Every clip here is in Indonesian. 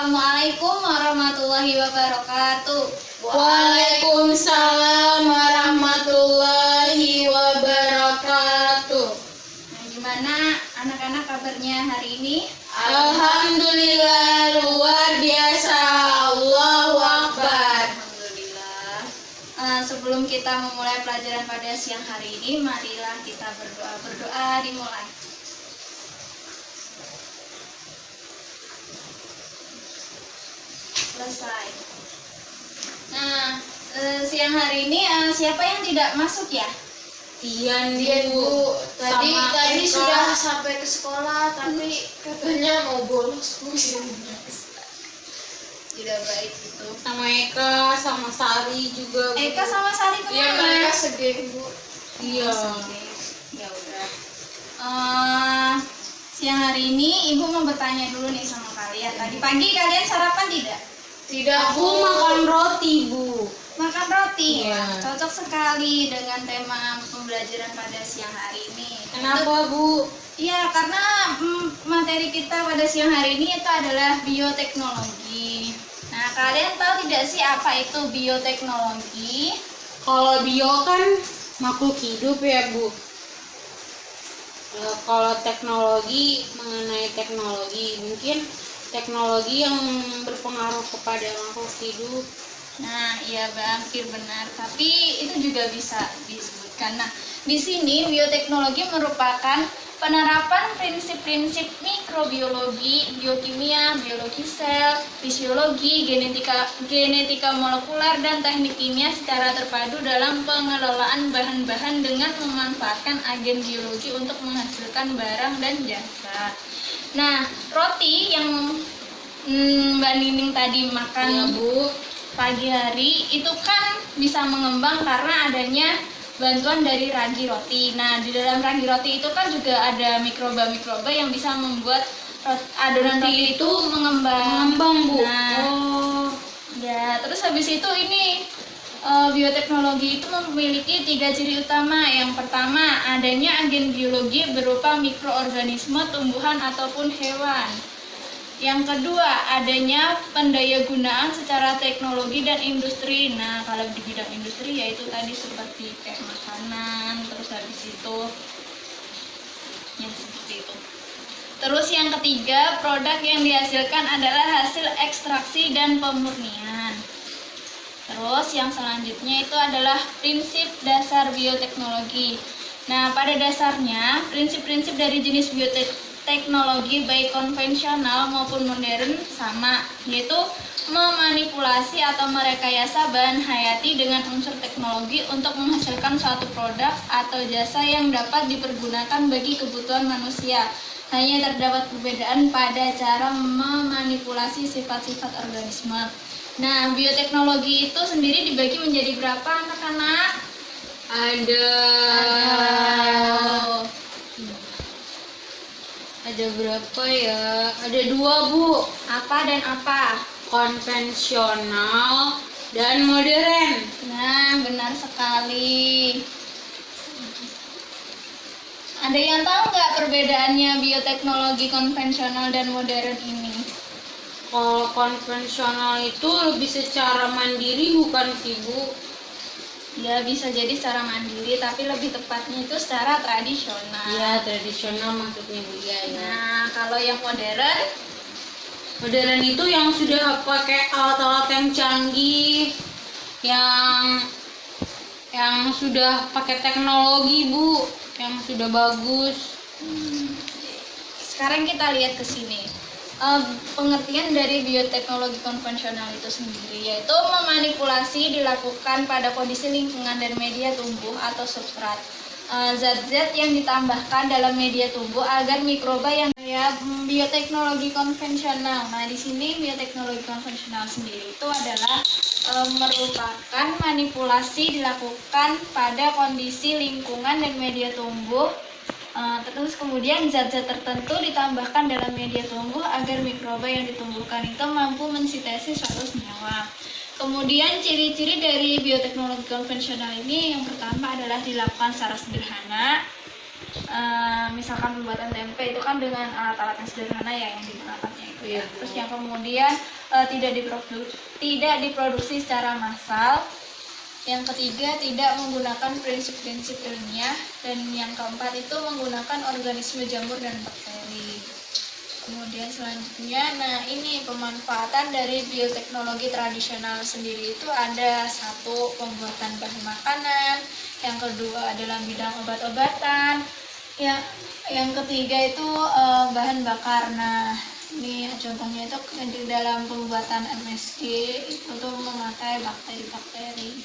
Assalamualaikum warahmatullahi wabarakatuh. Waalaikumsalam warahmatullahi wabarakatuh. Nah, gimana anak-anak kabarnya hari ini? Alhamdulillah luar biasa. Allahu Akbar. Alhamdulillah. Sebelum kita memulai pelajaran pada siang hari ini, marilah kita berdoa. Berdoa dimulai. Selesai. Nah, siang hari ini siapa yang tidak masuk ya? Dian, Bu. Tadi Eka. sudah sampai ke sekolah, tapi katanya mau bolos, Bu. Tidak baik itu. Sama Eka, sama Sari juga. Bu. Eka sama Sari kemana? Iya, mereka segeng, Bu. Iya. Ya udah. Siang hari ini Ibu mau bertanya dulu nih sama kalian. Tadi pagi kalian sarapan tidak? Tidak, Aku makan roti, Bu. Makan roti. Iya. Cocok sekali dengan tema pembelajaran pada siang hari ini. Kenapa, Bu? Iya, karena materi kita pada siang hari ini itu adalah bioteknologi. Nah, kalian tahu tidak sih apa itu bioteknologi? Kalau bio kan makhluk hidup ya, Bu. Kalau teknologi, mengenai teknologi, mungkin teknologi yang berpengaruh kepada makhluk hidup. Nah, iya hampir benar. Tapi itu juga bisa disebutkan. Nah, di sini bioteknologi merupakan penerapan prinsip-prinsip mikrobiologi, biokimia, biologi sel, fisiologi, genetika molekuler, dan teknik kimia secara terpadu dalam pengelolaan bahan-bahan dengan memanfaatkan agen biologi untuk menghasilkan barang dan jasa. Nah, roti yang Mbak Nining tadi makan, Ya, Bu. pagi hari itu kan bisa mengembang karena adanya bantuan dari ragi roti. Nah, di dalam ragi roti itu kan juga ada mikroba-mikroba yang bisa membuat adonan roti itu mengembang. Bu. Nah, ya, terus habis itu ini bioteknologi itu memiliki 3 ciri utama. Yang pertama, adanya agen biologi berupa mikroorganisme, tumbuhan ataupun hewan. Yang kedua, adanya pendayagunaan secara teknologi dan industri. Nah, kalau di bidang industri yaitu tadi seperti kayak makanan, terus habis itu ya seperti itu. Terus yang ketiga, produk yang dihasilkan adalah hasil ekstraksi dan pemurnian. Terus yang selanjutnya itu adalah prinsip dasar bioteknologi. Nah, pada dasarnya prinsip-prinsip dari jenis bioteknologi baik konvensional maupun modern sama, yaitu memanipulasi atau merekayasa bahan hayati dengan unsur teknologi untuk menghasilkan suatu produk atau jasa yang dapat dipergunakan bagi kebutuhan manusia. Hanya terdapat perbedaan pada cara memanipulasi sifat-sifat organisme. Nah, bioteknologi itu sendiri dibagi menjadi berapa, anak-anak? Ada berapa ya? Ada 2, Bu. Apa dan apa? Konvensional dan modern. Nah, benar sekali. Ada yang tahu nggak perbedaannya bioteknologi konvensional dan modern ini? Kalau konvensional itu lebih secara mandiri, bukan sih, Bu? Ya, bisa jadi secara mandiri, tapi lebih tepatnya itu secara tradisional. Iya, tradisional maksudnya, Bu. Iya, ya. Nah, kalau yang modern, Modern itu yang sudah pakai alat-alat yang canggih, yang sudah pakai teknologi, Bu, yang sudah bagus. sekarang kita lihat ke sini. Pengertian dari bioteknologi konvensional itu sendiri yaitu memanipulasi dilakukan pada kondisi lingkungan dan media tumbuh atau substrat. Zat-zat yang ditambahkan dalam media tumbuh agar mikroba yang bioteknologi konvensional. Nah, di sini bioteknologi konvensional sendiri itu adalah merupakan manipulasi dilakukan pada kondisi lingkungan dan media tumbuh. Terus kemudian zat-zat tertentu ditambahkan dalam media tumbuh agar mikroba yang ditumbuhkan itu mampu mensintesis suatu senyawa. Kemudian ciri-ciri dari bioteknologi konvensional ini yang pertama adalah dilakukan secara sederhana. Misalkan pembuatan tempe itu kan dengan alat-alat yang sederhana ya yang digunakannya itu. Iya. Terus yang kemudian tidak diproduksi secara massal. Yang ketiga, tidak menggunakan prinsip-prinsip ilmiah. Dan yang keempat itu menggunakan organisme jamur dan bakteri. Kemudian selanjutnya, nah ini pemanfaatan dari bioteknologi tradisional sendiri itu ada satu, pembuatan bahan makanan. Yang kedua adalah bidang obat-obatan. Yang ketiga itu bahan bakar. Nah, ini contohnya itu di dalam pembuatan MSG itu tuh memakai bakteri-bakteri.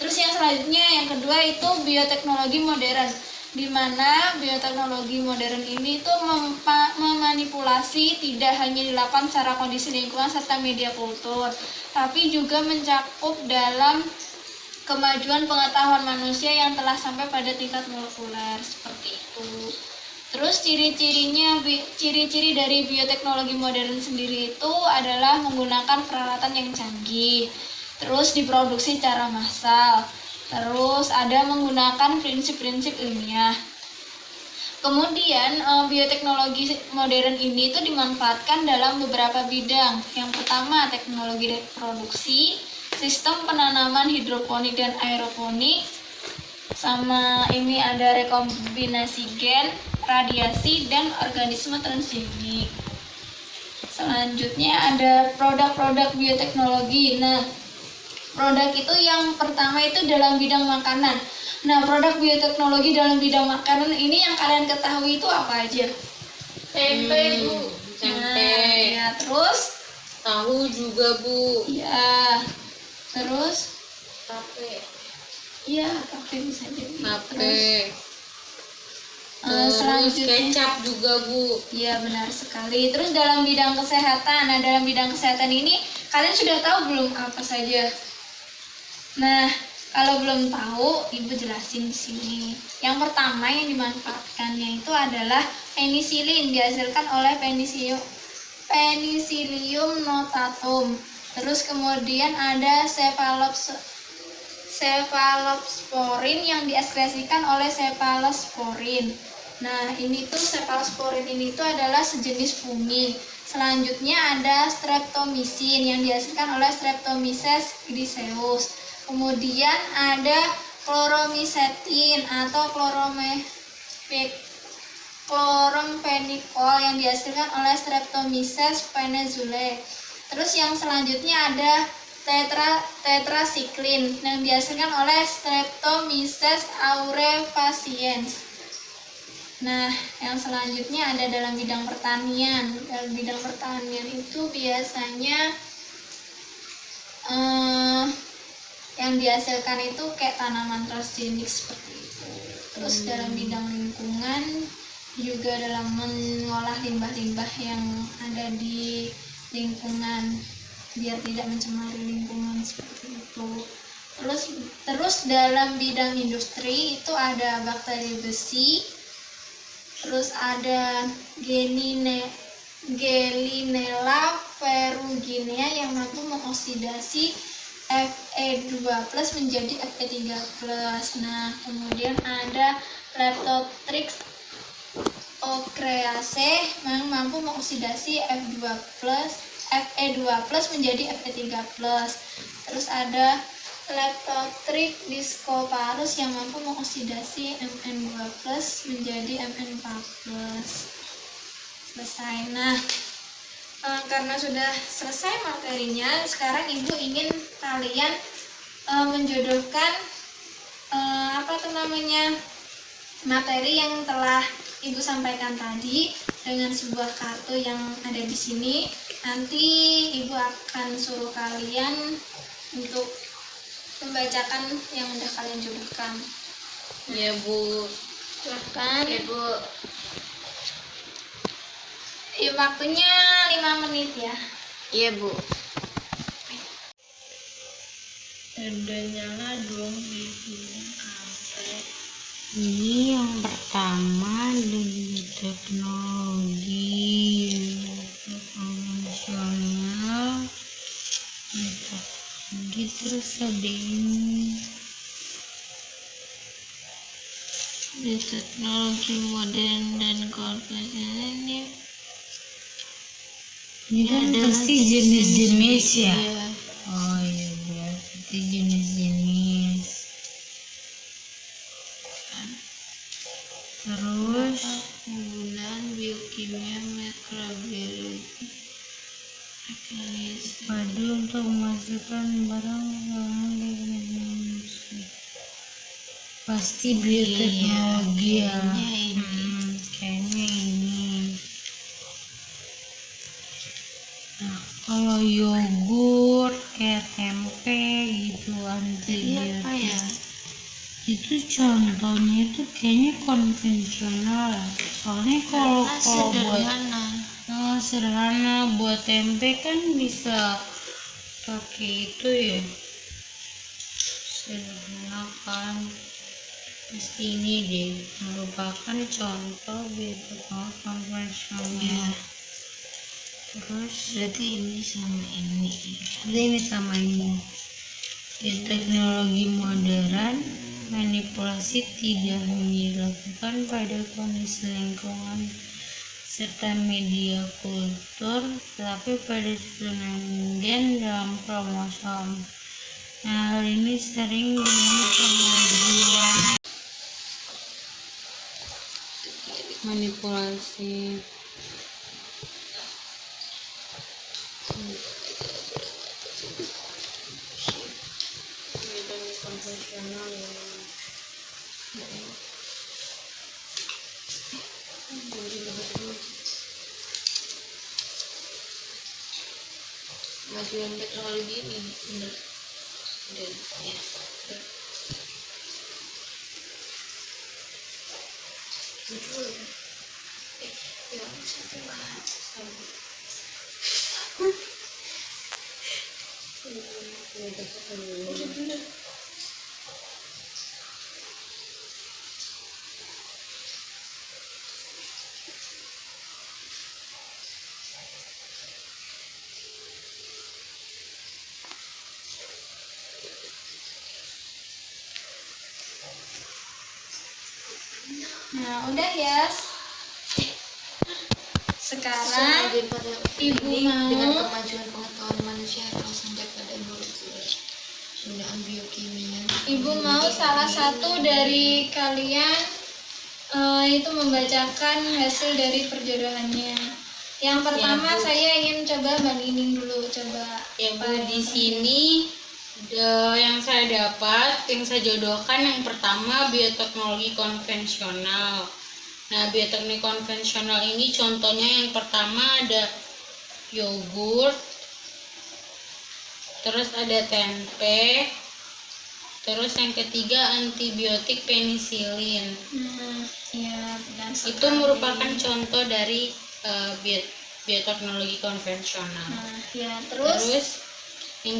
Terus yang selanjutnya yang kedua itu bioteknologi modern, di mana bioteknologi modern ini tuh memanipulasi tidak hanya dilakukan secara kondisi lingkungan serta media kultur, tapi juga mencakup dalam kemajuan pengetahuan manusia yang telah sampai pada tingkat molekuler seperti itu. Terus ciri-ciri dari bioteknologi modern sendiri itu adalah menggunakan peralatan yang canggih, terus diproduksi secara massal, terus ada menggunakan prinsip-prinsip ilmiah. Kemudian bioteknologi modern ini itu dimanfaatkan dalam beberapa bidang. Yang pertama, teknologi reproduksi, sistem penanaman hidroponik dan aeroponik, sama ini ada rekombinasi gen, radiasi, dan organisme transgenik. Selanjutnya ada produk-produk bioteknologi. Nah, produk itu yang pertama itu dalam bidang makanan. Nah, produk bioteknologi dalam bidang makanan ini yang kalian ketahui itu apa aja? Tempe, Bu. Tempe. Nah, ya, terus Tahu juga, Bu. ya, terus Tape. ya, tapi bisa jadi. Tape. Terus, selanjutnya kecap juga, Bu. iya, benar sekali. Terus dalam bidang kesehatan. Nah, dalam bidang kesehatan ini kalian sudah tahu belum apa saja? Nah, kalau belum tahu, Ibu jelasin di sini. Yang pertama yang dimanfaatkannya itu adalah penisilin, dihasilkan oleh Penicillium notatum. Terus kemudian ada cephalosporin yang dieskresikan oleh cephalosporin. Nah, ini tuh cephalosporin ini tuh adalah sejenis fungi. Selanjutnya ada streptomycin yang dihasilkan oleh Streptomyces griseus. Kemudian ada chloromycetin atau chloramphenicol yang dihasilkan oleh Streptomyces peninsulae. Terus yang selanjutnya ada tetracycline yang dihasilkan oleh Streptomyces aureus. Nah, yang selanjutnya ada dalam bidang pertanian. Dalam bidang pertanian itu biasanya yang dihasilkan itu kayak tanaman transgenik seperti itu. Terus dalam bidang lingkungan juga dalam mengolah limbah-limbah yang ada di lingkungan biar tidak mencemari lingkungan seperti itu. Terus dalam bidang industri itu ada bakteri besi, terus ada Gelinella ferruginea yang mampu mengoksidasi Fe2+ menjadi Fe3+. Nah, kemudian ada Leptotrix ochreaceae yang mampu mengoksidasi Fe2+ menjadi Fe3+. Terus ada Leptotrix discoparus yang mampu mengoksidasi Mn2+ menjadi Mn4+. Selesai. Nah, karena sudah selesai materinya, sekarang Ibu ingin kalian menjodohkan materi yang telah Ibu sampaikan tadi dengan sebuah kartu yang ada di sini. Nanti Ibu akan suruh kalian untuk membacakan yang sudah kalian jodohkan. Ya, Bu. Silahkan. Ya, Bu. Waktunya 5 menit ya. Iya, Bu. Udah nyala dong videonya sampai. Ini yang pertama dari teknologi konvensional, terus ada ini di teknologi modern dan konvensional. Ini Ini kan pasti jenis-jenis ya. Iya. Oh iya, berarti jenis-jenis. Terus Penggunaan biokimia mikrobiologi mekanisme padu untuk memasukkan barang pasti bioteknologi ya. kayaknya ini. Kayaknya ini. Nah, kalau yogurt kayak tempe gitu Jadi apa antibiotik ya? itu contohnya itu kayaknya konvensional ya. Soalnya kalau buat sederhana buat tempe kan bisa pakai itu ya, sederhana kan. Pasti ini deh merupakan contoh bioteknologi konvensional. Terus Berarti ini sama ini. ini sama ini. Teknologi modern, manipulasi tidak hanya dilakukan pada kondisi lingkungan serta media kultur, tetapi pada susunan gen dalam kromosom. Nah, hal ini sering dengan pengajian manipulasi. Konvensional ya. Kemajuan teknologi ini bener. Dan ya. Nah, udah ya. Sekarang Kemajuan pada Ibu ini mau dengan kemajuan pengetahuan manusia atau sampai pada molekul penggunaan biokimia. Ibu mau salah satu dari kalian itu membacakan hasil dari perjodohannya. Yang pertama Bu. saya ingin coba Mbak Nining dulu, coba. Ya Bu, di sini yang saya dapat, yang saya jodohkan yang pertama bioteknologi konvensional. Nah, bioteknologi konvensional ini contohnya yang pertama ada yogurt, terus ada tempe, terus yang ketiga antibiotik penisilin. Ya, benar Itu sekali. merupakan contoh dari bioteknologi konvensional. Nah, ya, terus yang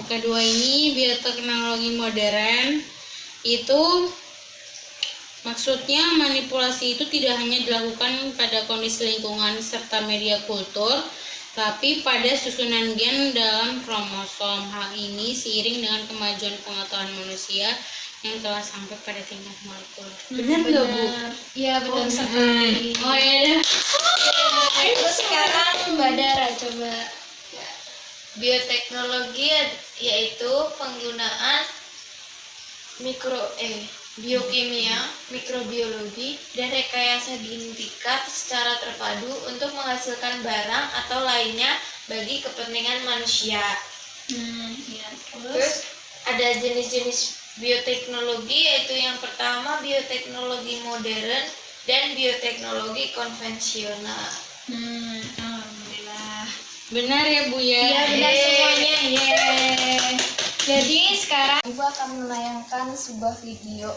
kedua ini bioteknologi modern. Itu maksudnya manipulasi itu tidak hanya dilakukan pada kondisi lingkungan serta media kultur, tapi pada susunan gen dalam kromosom. Hal ini seiring dengan kemajuan pengetahuan manusia yang telah sampai pada tingkat molekul. Benar nggak Bu? Iya, benar sekali. Oh iya. Terus sekarang Mbak Dara coba. Bioteknologi yaitu penggunaan biokimia, mikrobiologi, dan rekayasa genetika secara terpadu untuk menghasilkan barang atau lainnya bagi kepentingan manusia. Ya, Terus ada jenis-jenis bioteknologi, yaitu yang pertama bioteknologi modern dan bioteknologi konvensional. Alhamdulillah. Benar ya Bu ya? Iya, benar semuanya. Yeay. Jadi sekarang Ibu akan menayangkan sebuah video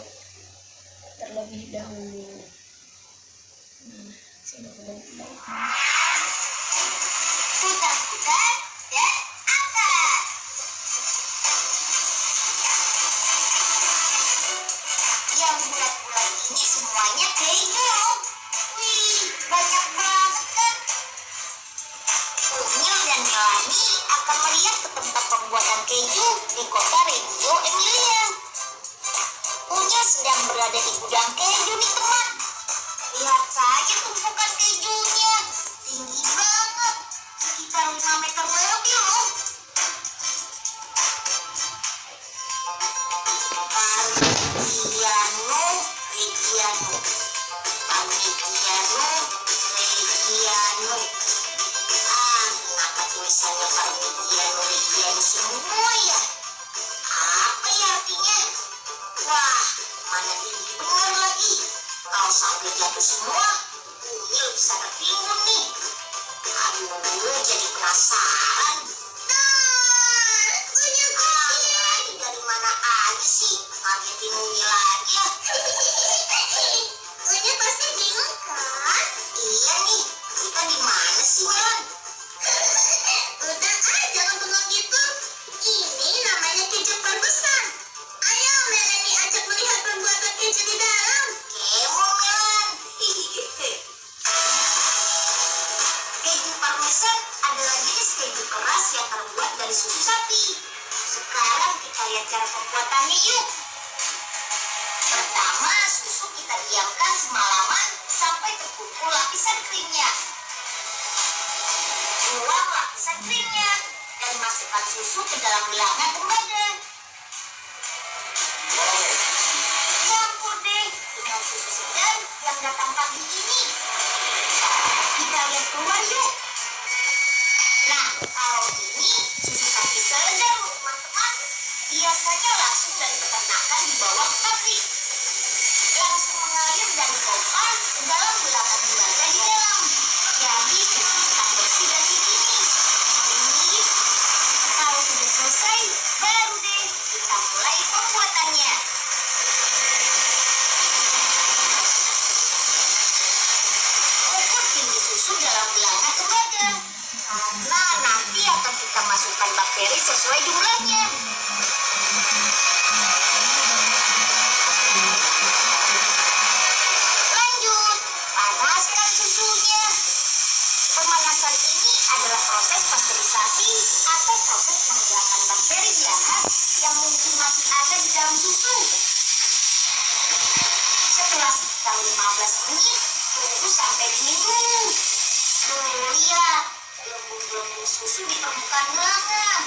terlebih dahulu. Putar-putar dan angkat. Yang bulat-bulat ini semuanya keju. Wih, banyak banget kan? Unyil dan Melani akan melihat ke tempat pembuatan keju di kota Reggio Emilia. Unyil sedang berada di gudang keju nih teman. Lihat saja tumpukan keju Freshen adalah jenis keju keras yang terbuat dari susu sapi. Sekarang kita lihat cara pembuatannya yuk. Pertama, susu kita diamkan semalaman sampai terkumpul lapisan krimnya. Buang lapisan krimnya dan masukkan susu ke dalam bilangan tembaga. Campur deh dengan susu segar yang datang pagi ini. Kita lihat keluar yuk. Nah, kalau ini susu sapi segar loh teman-teman. Biasanya langsung dari peternakan dibawa ke pabrik. Langsung mengalir dari pompa ke dalam bilangan tembaga di dalam. Jadi susu tetap bersih dan higienis. Ini kalau sudah selesai, baru deh kita mulai pembuatannya. Ukur tinggi susu dalam bilangan tembaga. Karena nanti akan kita masukkan bakteri sesuai jumlahnya. Lanjut, panaskan susunya. Pemanasan ini adalah proses pasteurisasi atau proses menghilangkan bakteri jahat yang mungkin masih ada di dalam susu. Setelah sekitar 15 menit, tunggu sampai dingin dulu. Tuh, lihat, gelembung-gelembung susu di permukaan bilangan.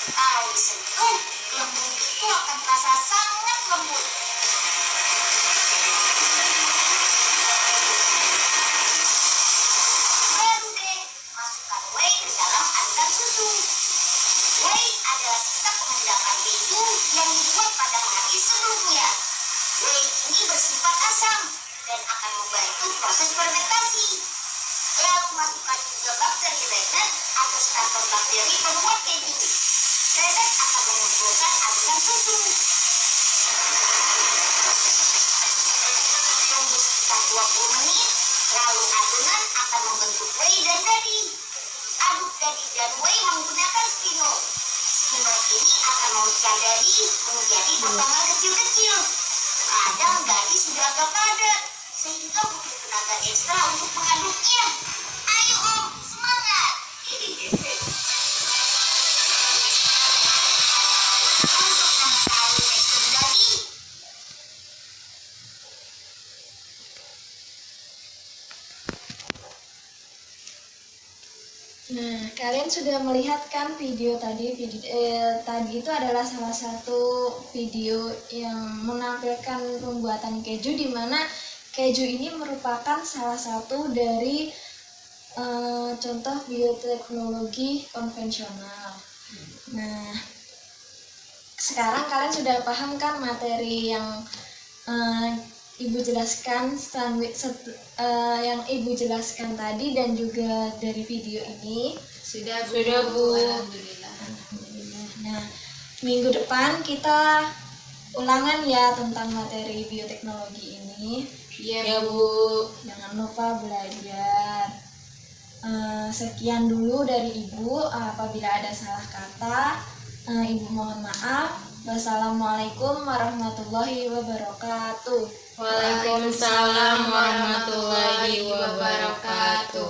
Kalau disentuh, gelembung itu akan terasa sangat lembut. Baru deh, masukkan whey ke dalam aliran susu. Whey adalah sisa pengendapan keju yang dibuat pada hari sebelumnya. Whey ini bersifat asam dan akan membantu proses fermentasi. Lalu masukkan juga bakteri rennet atau starter bakteri pembuat keju. Rennet akan mengumpulkan aliran susu. Tunggu sekitar 20 menit, lalu adonan akan membentuk whey dan daging. Aduk daging dan whey menggunakan spinol. Spinol ini akan memecah daging menjadi potongan kecil-kecil. Kadang daging sudah agak padat, sehingga butuh tenaga ekstra untuk mengaduknya. Ayo Om, semangat! Untuk mengetahui tekstur daging, Nah, kalian sudah melihat kan video tadi. Tadi itu adalah salah satu video yang menampilkan pembuatan keju, di mana keju ini merupakan salah satu dari contoh bioteknologi konvensional. Nah, sekarang kalian sudah paham kan materi yang Ibu jelaskan yang Ibu jelaskan tadi dan juga dari video ini. Sudah Bu. Alhamdulillah. Nah, minggu depan kita ulangan ya tentang materi bioteknologi ini. Iya Bu. Jangan lupa belajar. Sekian dulu dari Ibu. Apabila ada salah kata, Ibu mohon maaf. Wassalamualaikum warahmatullahi wabarakatuh. Waalaikumsalam warahmatullahi wabarakatuh.